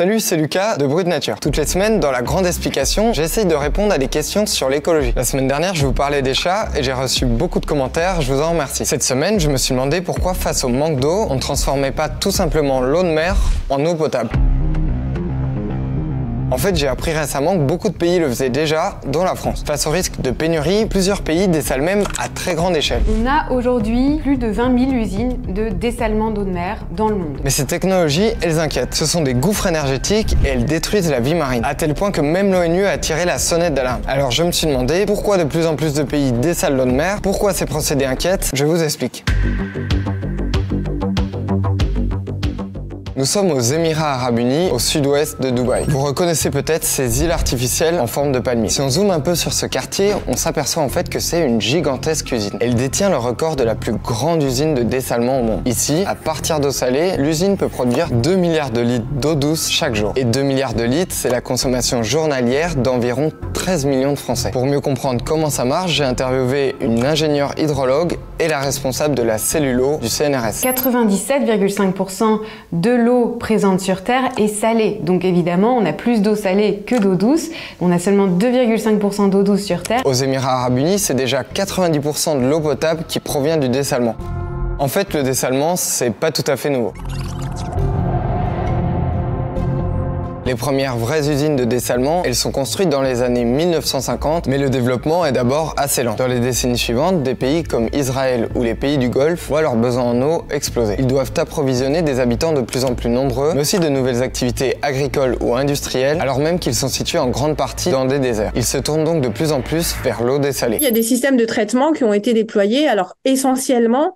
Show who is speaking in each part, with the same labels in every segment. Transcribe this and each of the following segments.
Speaker 1: Salut, c'est Lucas de Brut Nature. Toutes les semaines, dans la grande explication, j'essaye de répondre à des questions sur l'écologie. La semaine dernière, je vous parlais des chats et j'ai reçu beaucoup de commentaires, je vous en remercie. Cette semaine, je me suis demandé pourquoi, face au manque d'eau, on ne transformait pas tout simplement l'eau de mer en eau potable. En fait, j'ai appris récemment que beaucoup de pays le faisaient déjà, dont la France. Face au risque de pénurie, plusieurs pays dessalent même à très grande échelle.
Speaker 2: On a aujourd'hui plus de 20 000 usines de dessalement d'eau de mer dans le monde.
Speaker 1: Mais ces technologies, elles inquiètent. Ce sont des gouffres énergétiques et elles détruisent la vie marine, à tel point que même l'ONU a tiré la sonnette d'alarme. Alors je me suis demandé pourquoi de plus en plus de pays dessalent l'eau de mer, pourquoi ces procédés inquiètent, je vous explique. Nous sommes aux Émirats Arabes Unis, au sud-ouest de Dubaï. Vous reconnaissez peut-être ces îles artificielles en forme de palmier. Si on zoome un peu sur ce quartier, on s'aperçoit en fait que c'est une gigantesque usine. Elle détient le record de la plus grande usine de dessalement au monde. Ici, à partir d'eau salée, l'usine peut produire 2 milliards de litres d'eau douce chaque jour. Et 2 milliards de litres, c'est la consommation journalière d'environ 13 millions de Français. Pour mieux comprendre comment ça marche, j'ai interviewé une ingénieure hydrologue et la responsable de la cellule eau du CNRS.
Speaker 2: 97,5% de l'eau présente sur Terre est salée. Donc évidemment, on a plus d'eau salée que d'eau douce. On a seulement 2,5% d'eau douce sur Terre.
Speaker 1: Aux Émirats Arabes Unis, c'est déjà 90% de l'eau potable qui provient du dessalement. En fait, le dessalement, c'est pas tout à fait nouveau. Les premières vraies usines de dessalement, elles sont construites dans les années 1950, mais le développement est d'abord assez lent. Dans les décennies suivantes, des pays comme Israël ou les pays du Golfe voient leurs besoins en eau exploser. Ils doivent approvisionner des habitants de plus en plus nombreux, mais aussi de nouvelles activités agricoles ou industrielles, alors même qu'ils sont situés en grande partie dans des déserts. Ils se tournent donc de plus en plus vers l'eau dessalée.
Speaker 3: Il y a des systèmes de traitement qui ont été déployés, alors essentiellement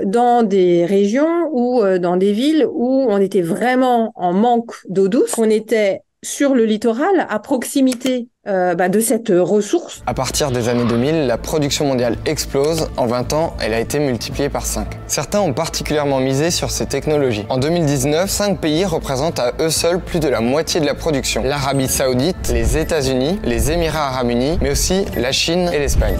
Speaker 3: dans des régions ou dans des villes où on était vraiment en manque d'eau douce. On était sur le littoral, à proximité de cette ressource.
Speaker 1: À partir des années 2000, la production mondiale explose. En 20 ans, elle a été multipliée par 5. Certains ont particulièrement misé sur ces technologies. En 2019, 5 pays représentent à eux seuls plus de la moitié de la production. L'Arabie Saoudite, les États-Unis, les Émirats Arabes Unis, mais aussi la Chine et l'Espagne.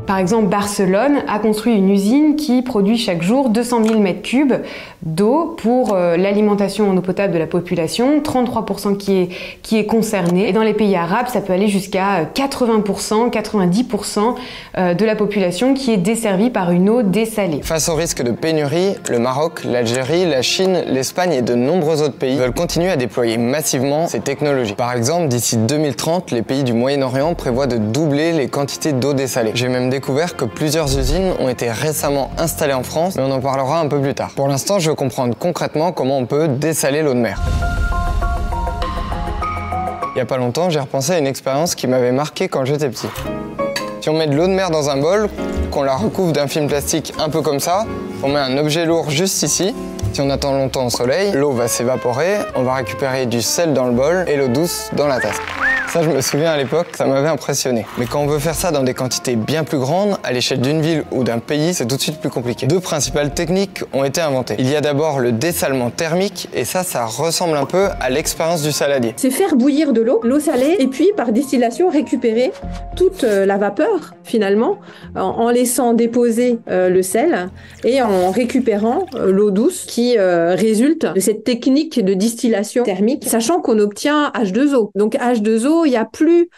Speaker 2: Par exemple, Barcelone a construit une usine qui produit chaque jour 200 000 m3 d'eau pour l'alimentation en eau potable de la population, 33% qui est concerné. Et dans les pays arabes, ça peut aller jusqu'à 80%, 90% de la population qui est desservie par une eau dessalée.
Speaker 1: Face au risque de pénurie, le Maroc, l'Algérie, la Chine, l'Espagne et de nombreux autres pays veulent continuer à déployer massivement ces technologies. Par exemple, d'ici 2030, les pays du Moyen-Orient prévoient de doubler les quantités d'eau dessalée. J'ai même découvert que plusieurs usines ont été récemment installées en France, mais on en parlera un peu plus tard. Pour l'instant, je veux comprendre concrètement comment on peut dessaler l'eau de mer. Il n'y a pas longtemps, j'ai repensé à une expérience qui m'avait marqué quand j'étais petit. Si on met de l'eau de mer dans un bol, qu'on la recouvre d'un film plastique un peu comme ça, on met un objet lourd juste ici. Si on attend longtemps au soleil, l'eau va s'évaporer, on va récupérer du sel dans le bol et l'eau douce dans la tasse. Ça, je me souviens à l'époque, ça m'avait impressionné. Mais quand on veut faire ça dans des quantités bien plus grandes, à l'échelle d'une ville ou d'un pays, c'est tout de suite plus compliqué. Deux principales techniques ont été inventées. Il y a d'abord le dessalement thermique, et ça ressemble un peu à l'expérience du saladier.
Speaker 3: C'est faire bouillir de l'eau salée, et puis par distillation récupérer toute la vapeur, finalement, en laissant déposer le sel, et en récupérant l'eau douce qui résulte de cette technique de distillation thermique, sachant qu'on obtient H2O. Donc H2O, il n'y a plus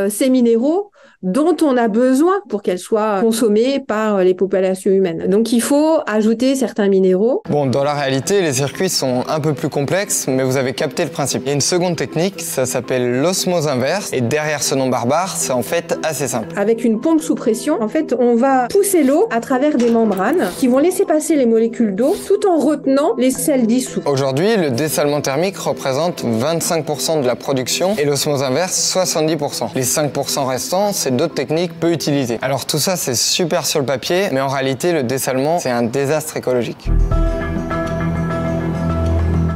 Speaker 3: ces minéraux dont on a besoin pour qu'elles soient consommées par les populations humaines. Donc il faut ajouter certains minéraux.
Speaker 1: Bon, dans la réalité, les circuits sont un peu plus complexes, mais vous avez capté le principe. Il y a une seconde technique, ça s'appelle l'osmose inverse, et derrière ce nom barbare, c'est en fait assez simple.
Speaker 3: Avec une pompe sous pression, en fait, on va pousser l'eau à travers des membranes qui vont laisser passer les molécules d'eau tout en retenant les sels dissous.
Speaker 1: Aujourd'hui, le dessalement thermique représente 25% de la production et l'osmose inverse 70%. Les 5% restants, c'est d'autres techniques peu utilisées. Alors tout ça, c'est super sur le papier, mais en réalité, le dessalement, c'est un désastre écologique.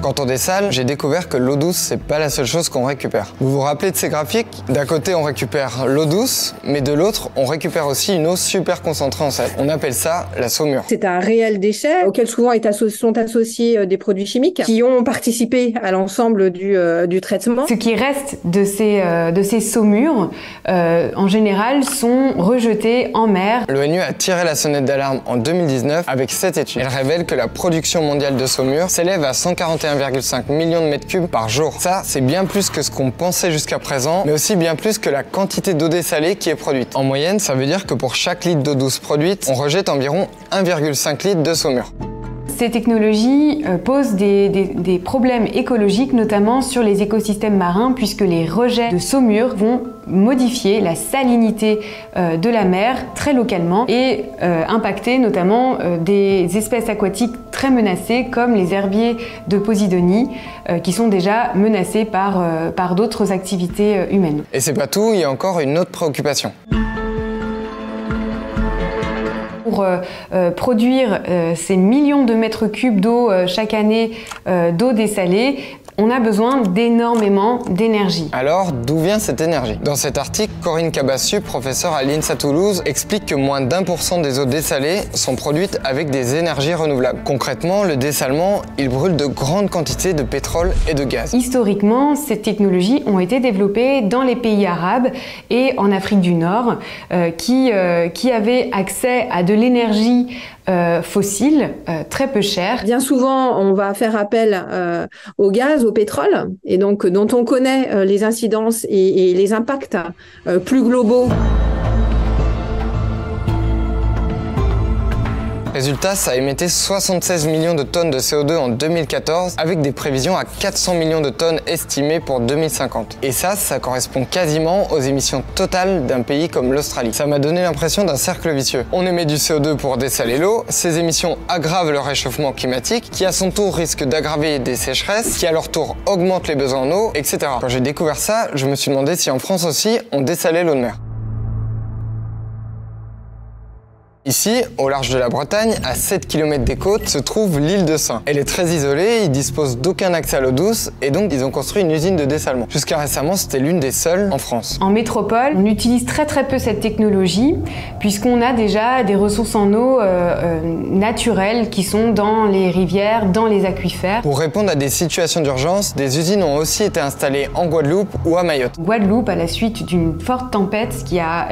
Speaker 1: Quand on dessale, j'ai découvert que l'eau douce, c'est pas la seule chose qu'on récupère. Vous vous rappelez de ces graphiques? D'un côté, on récupère l'eau douce, mais de l'autre, on récupère aussi une eau super concentrée en sel. On appelle ça la saumure.
Speaker 3: C'est un réel déchet auquel souvent sont associés des produits chimiques qui ont participé à l'ensemble du traitement.
Speaker 2: Ce qui reste de ces saumures, en général, sont rejetés en mer.
Speaker 1: L'ONU a tiré la sonnette d'alarme en 2019 avec cette étude. Elle révèle que la production mondiale de saumure s'élève à 141 1,5 million de mètres cubes par jour. Ça, c'est bien plus que ce qu'on pensait jusqu'à présent, mais aussi bien plus que la quantité d'eau dessalée qui est produite. En moyenne, ça veut dire que pour chaque litre d'eau douce produite, on rejette environ 1,5 litre de saumure.
Speaker 2: Ces technologies posent des problèmes écologiques, notamment sur les écosystèmes marins, puisque les rejets de saumure vont modifier la salinité de la mer très localement et impacter notamment des espèces aquatiques très menacées comme les herbiers de Posidonie qui sont déjà menacés par d'autres activités humaines.
Speaker 1: Et c'est pas tout, il y a encore une autre préoccupation.
Speaker 2: Pour produire ces millions de mètres cubes d'eau chaque année, d'eau dessalée, on a besoin d'énormément d'énergie.
Speaker 1: Alors, d'où vient cette énergie? Dans cet article, Corinne Cabassu, professeure à l'INSA Toulouse, explique que moins d'1% des eaux dessalées sont produites avec des énergies renouvelables. Concrètement, le dessalement, il brûle de grandes quantités de pétrole et de gaz.
Speaker 2: Historiquement, ces technologies ont été développées dans les pays arabes et en Afrique du Nord, qui avaient accès à de l'énergie fossile, très peu chère.
Speaker 3: Bien souvent, on va faire appel au gaz, au pétrole, et donc dont on connaît les incidences et les impacts plus globaux.
Speaker 1: Résultat, ça émettait 76 millions de tonnes de CO2 en 2014, avec des prévisions à 400 millions de tonnes estimées pour 2050. Et ça correspond quasiment aux émissions totales d'un pays comme l'Australie. Ça m'a donné l'impression d'un cercle vicieux. On émet du CO2 pour dessaler l'eau, ces émissions aggravent le réchauffement climatique, qui à son tour risque d'aggraver des sécheresses, qui à leur tour augmentent les besoins en eau, etc. Quand j'ai découvert ça, je me suis demandé si en France aussi, on dessalait l'eau de mer. Ici, au large de la Bretagne, à 7 km des côtes, se trouve l'île de Sein. Elle est très isolée, ils disposent d'aucun accès à l'eau douce et donc ils ont construit une usine de dessalement. Jusqu'à récemment, c'était l'une des seules en France.
Speaker 2: En métropole, on utilise très peu cette technologie puisqu'on a déjà des ressources en eau naturelles qui sont dans les rivières, dans les aquifères.
Speaker 1: Pour répondre à des situations d'urgence, des usines ont aussi été installées en Guadeloupe ou à Mayotte.
Speaker 2: Guadeloupe, à la suite d'une forte tempête qui a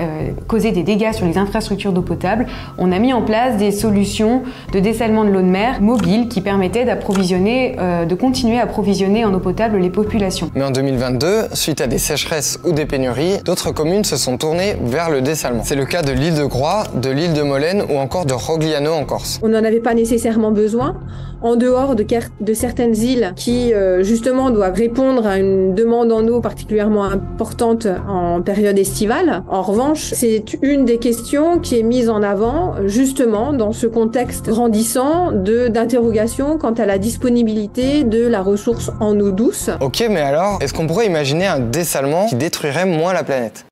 Speaker 2: causé des dégâts sur les infrastructures d'eau potable, on a mis en place des solutions de dessalement de l'eau de mer mobiles qui permettaient de continuer à approvisionner en eau potable les populations.
Speaker 1: Mais en 2022, suite à des sécheresses ou des pénuries, d'autres communes se sont tournées vers le dessalement. C'est le cas de l'île de Groix, de l'île de Molène ou encore de Rogliano en Corse.
Speaker 3: On n'en avait pas nécessairement besoin, en dehors de certaines îles qui justement doivent répondre à une demande en eau particulièrement importante en période estivale. En revanche, c'est une des questions qui est mise en avant justement dans ce contexte grandissant d'interrogation quant à la disponibilité de la ressource en eau douce.
Speaker 1: Ok, mais alors, est-ce qu'on pourrait imaginer un dessalement qui détruirait moins la planète ?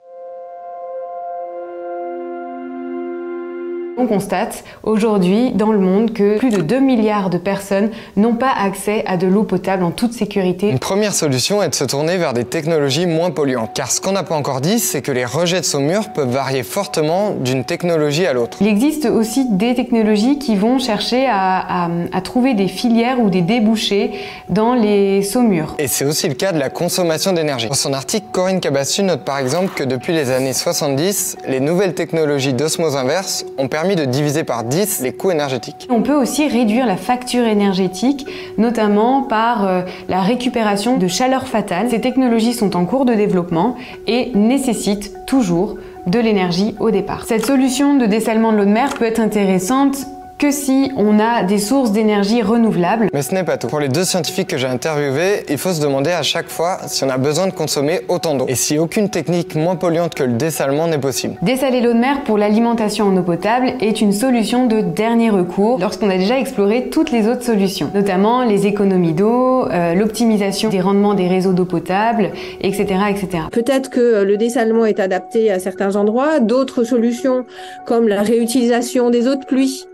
Speaker 2: On constate aujourd'hui dans le monde que plus de 2 milliards de personnes n'ont pas accès à de l'eau potable en toute sécurité.
Speaker 1: Une première solution est de se tourner vers des technologies moins polluantes. Car ce qu'on n'a pas encore dit, c'est que les rejets de saumure peuvent varier fortement d'une technologie à l'autre.
Speaker 2: Il existe aussi des technologies qui vont chercher à trouver des filières ou des débouchés dans les saumures.
Speaker 1: Et c'est aussi le cas de la consommation d'énergie. Dans son article, Corinne Cabassu note par exemple que depuis les années 70, les nouvelles technologies d'osmose inverse ont permis de diviser par 10 les coûts énergétiques.
Speaker 2: On peut aussi réduire la facture énergétique, notamment par la récupération de chaleur fatale. Ces technologies sont en cours de développement et nécessitent toujours de l'énergie au départ. Cette solution de dessalement de l'eau de mer peut être intéressante que si on a des sources d'énergie renouvelables.
Speaker 1: Mais ce n'est pas tout. Pour les 2 scientifiques que j'ai interviewés, il faut se demander à chaque fois si on a besoin de consommer autant d'eau. Et si aucune technique moins polluante que le dessalement n'est possible.
Speaker 2: Dessaler l'eau de mer pour l'alimentation en eau potable est une solution de dernier recours lorsqu'on a déjà exploré toutes les autres solutions, notamment les économies d'eau, l'optimisation des rendements des réseaux d'eau potable, etc., etc.
Speaker 3: Peut-être que le dessalement est adapté à certains endroits, d'autres solutions comme la réutilisation des eaux de pluie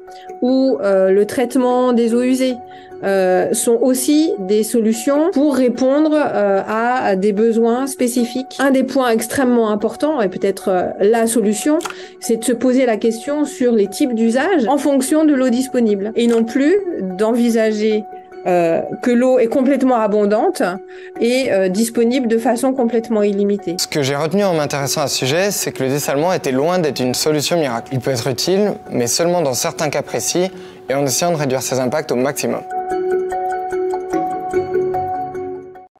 Speaker 3: ou le traitement des eaux usées sont aussi des solutions pour répondre à des besoins spécifiques. Un des points extrêmement importants, et peut-être la solution, c'est de se poser la question sur les types d'usages en fonction de l'eau disponible, et non plus d'envisager que l'eau est complètement abondante et disponible de façon complètement illimitée.
Speaker 1: Ce que j'ai retenu en m'intéressant à ce sujet, c'est que le dessalement était loin d'être une solution miracle. Il peut être utile, mais seulement dans certains cas précis et en essayant de réduire ses impacts au maximum.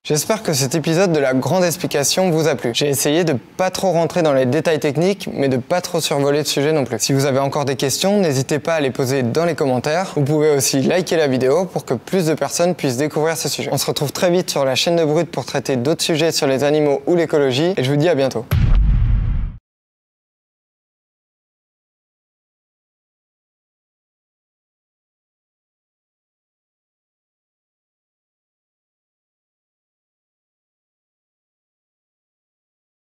Speaker 1: J'espère que cet épisode de la grande explication vous a plu. J'ai essayé de pas trop rentrer dans les détails techniques, mais de pas trop survoler le sujet non plus. Si vous avez encore des questions, n'hésitez pas à les poser dans les commentaires. Vous pouvez aussi liker la vidéo pour que plus de personnes puissent découvrir ce sujet. On se retrouve très vite sur la chaîne de Brut pour traiter d'autres sujets sur les animaux ou l'écologie, et je vous dis à bientôt.